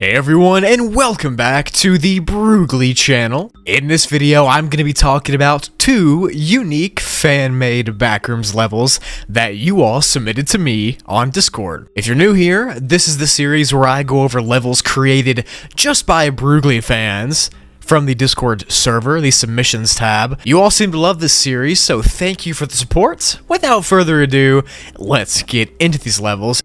Hey everyone, and welcome back to the Brugly channel. In this video, I'm going to be talking about two unique fan-made Backrooms levels that you all submitted to me on Discord. If you're new here, this is the series where I go over levels created just by Brugly fans from the Discord server, the submissions tab. You all seem to love this series, so thank you for the support. Without further ado, let's get into these levels.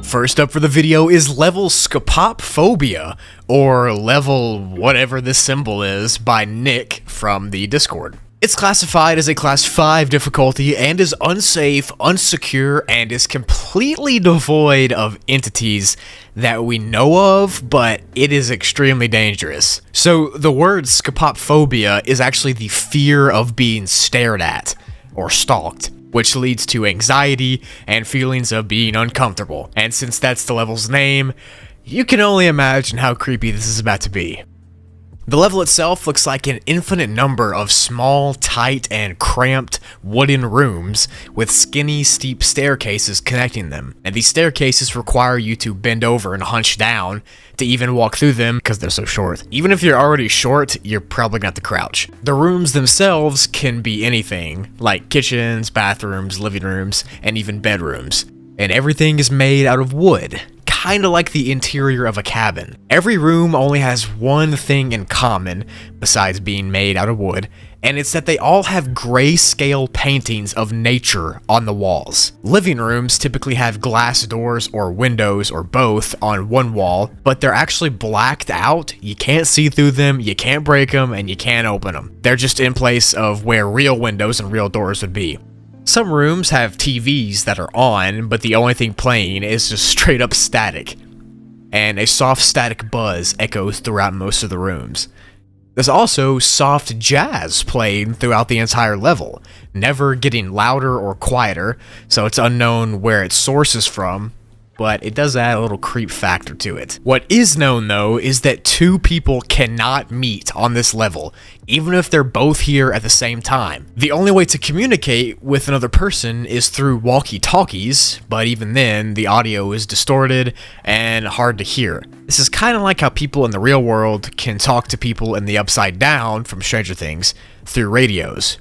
First up for the video is level Scapophobia, or level whatever this symbol is, by Nick from the Discord. It's classified as a class 5 difficulty and is unsafe, unsecure, and is completely devoid of entities that we know of, but it is extremely dangerous. So the word Scapophobia is actually the fear of being stared at or stalked, which leads to anxiety and feelings of being uncomfortable. And since that's the level's name, you can only imagine how creepy this is about to be. The level itself looks like an infinite number of small, tight, and cramped wooden rooms with skinny, steep staircases connecting them. And these staircases require you to bend over and hunch down to even walk through them because they're so short. Even if you're already short, you're probably gonna have to crouch. The rooms themselves can be anything, like kitchens, bathrooms, living rooms, and even bedrooms. And everything is made out of wood, kinda like the interior of a cabin. Every room only has one thing in common, besides being made out of wood, and it's that they all have grayscale paintings of nature on the walls. Living rooms typically have glass doors or windows or both on one wall, but they're actually blacked out. You can't see through them, you can't break them, and you can't open them. They're just in place of where real windows and real doors would be. Some rooms have TVs that are on, but the only thing playing is just straight up static, and a soft static buzz echoes throughout most of the rooms. There's also soft jazz playing throughout the entire level, never getting louder or quieter, so it's unknown where its source is from, but it does add a little creep factor to it. What is known though is that two people cannot meet on this level, even if they're both here at the same time. The only way to communicate with another person is through walkie-talkies, but even then, the audio is distorted and hard to hear. This is kind of like how people in the real world can talk to people in the Upside Down from Stranger Things through radios.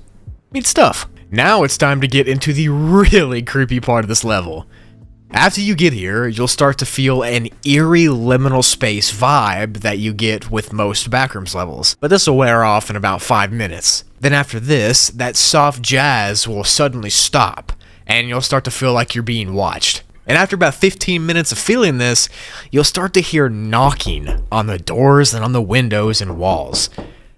Neat stuff. Now it's time to get into the really creepy part of this level. After you get here, you'll start to feel an eerie liminal space vibe that you get with most Backrooms levels, but this will wear off in about 5 minutes. Then after this, that soft jazz will suddenly stop, and you'll start to feel like you're being watched. And after about 15 minutes of feeling this, you'll start to hear knocking on the doors and on the windows and walls.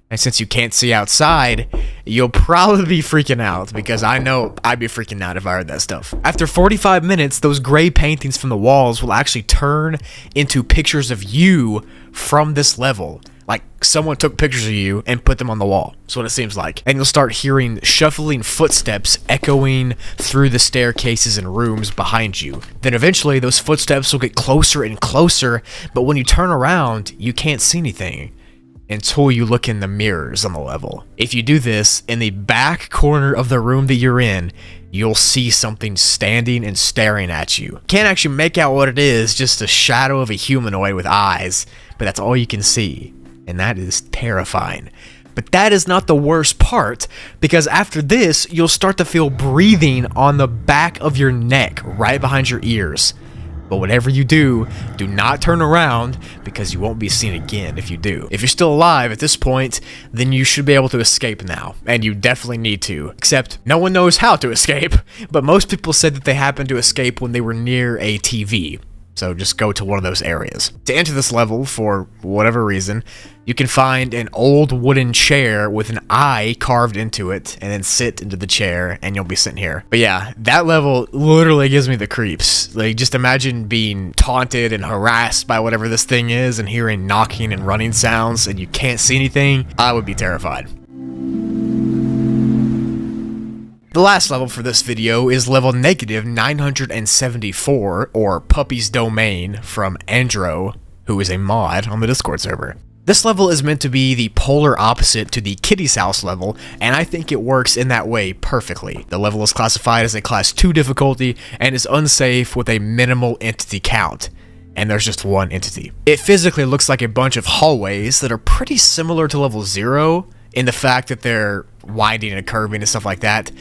And since you can't see outside, you'll probably be freaking out, because I know I'd be freaking out if I heard that stuff. After 45 minutes, those gray paintings from the walls will actually turn into pictures of you from this level. Like someone took pictures of you and put them on the wall. That's what it seems like. And you'll start hearing shuffling footsteps echoing through the staircases and rooms behind you. Then eventually those footsteps will get closer and closer, but when you turn around, you can't see anything until you look in the mirrors on the level. If you do this, in the back corner of the room that you're in, you'll see something standing and staring at you. Can't actually make out what it is, just a shadow of a humanoid with eyes, but that's all you can see, and that is terrifying. But that is not the worst part, because after this, you'll start to feel breathing on the back of your neck, right behind your ears. But whatever you do, do not turn around, because you won't be seen again if you do. If you're still alive at this point, then you should be able to escape now, and you definitely need to. Except, no one knows how to escape, but most people said that they happened to escape when they were near a TV. So just go to one of those areas. To enter this level, for whatever reason, you can find an old wooden chair with an eye carved into it, and then sit into the chair, and you'll be sitting here. But yeah, that level literally gives me the creeps. Like, just imagine being taunted and harassed by whatever this thing is, and hearing knocking and running sounds, and you can't see anything. I would be terrified. The last level for this video is level negative 974, or Puppy's Domain, from Andro, who is a mod on the Discord server. This level is meant to be the polar opposite to the Kitty's House level, and I think it works in that way perfectly. The level is classified as a Class 2 difficulty and is unsafe with a minimal entity count. And there's just one entity. It physically looks like a bunch of hallways that are pretty similar to level 0 in the fact that they're winding and curving and stuff like that,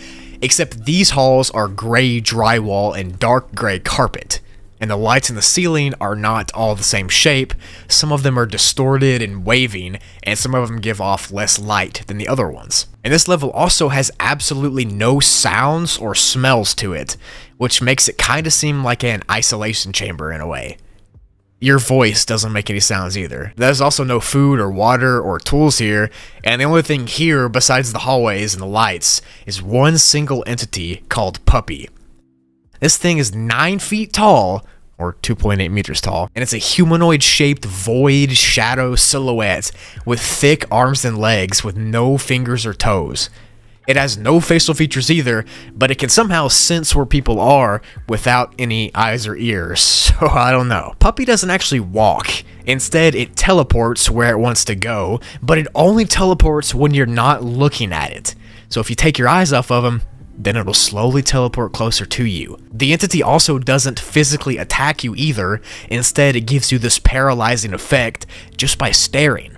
except these halls are gray drywall and dark gray carpet. And the lights in the ceiling are not all the same shape. Some of them are distorted and waving, and some of them give off less light than the other ones. And this level also has absolutely no sounds or smells to it, which makes it kind of seem like an isolation chamber in a way. Your voice doesn't make any sounds either. There's also no food or water or tools here, and the only thing here besides the hallways and the lights is one single entity called Puppy. This thing is 9 feet tall, or 2.8 meters tall, and it's a humanoid-shaped void shadow silhouette with thick arms and legs with no fingers or toes. It has no facial features either, but it can somehow sense where people are without any eyes or ears, so I don't know. Puppy doesn't actually walk. Instead, it teleports where it wants to go, but it only teleports when you're not looking at it. So if you take your eyes off of him, then it'll slowly teleport closer to you. The entity also doesn't physically attack you either. Instead, it gives you this paralyzing effect just by staring.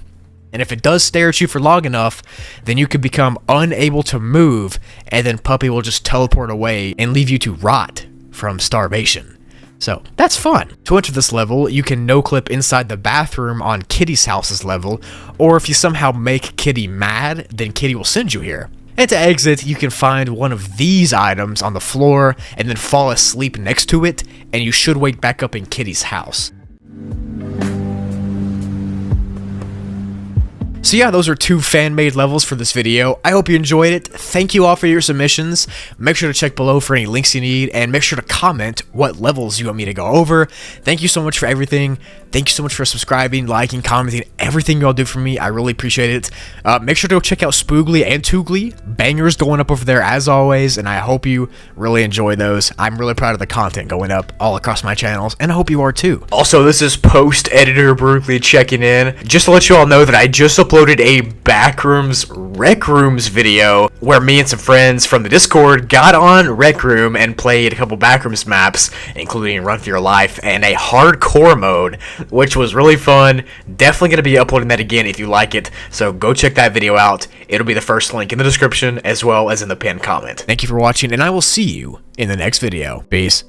And if it does stare at you for long enough, then you could become unable to move, and then Puppy will just teleport away and leave you to rot from starvation. So, that's fun. To enter this level, you can no-clip inside the bathroom on Kitty's House's level, or if you somehow make Kitty mad, then Kitty will send you here. And to exit, you can find one of these items on the floor and then fall asleep next to it, and you should wake back up in Kitty's house. So yeah, those are 2 fan-made levels for this video. I hope you enjoyed it. Thank you all for your submissions. Make sure to check below for any links you need, and make sure to comment what levels you want me to go over. Thank you so much for everything. Thank you so much for subscribing, liking, commenting, everything you all do for me. I really appreciate it. Make sure to check out Spoogly and Toogly. Bangers going up over there as always, and I hope you really enjoy those. I'm really proud of the content going up all across my channels, and I hope you are too. Also, this is post-editor Brooklyn checking in. Just to let you all know that I just uploaded a Backrooms Rec Rooms video where me and some friends from the Discord got on Rec Room and played a couple Backrooms maps, including Run for Your Life and a hardcore mode, which was really fun. Definitely going to be uploading that again if you like it, so go check that video out. It'll be the first link in the description as well as in the pinned comment. Thank you for watching, and I will see you in the next video. Peace.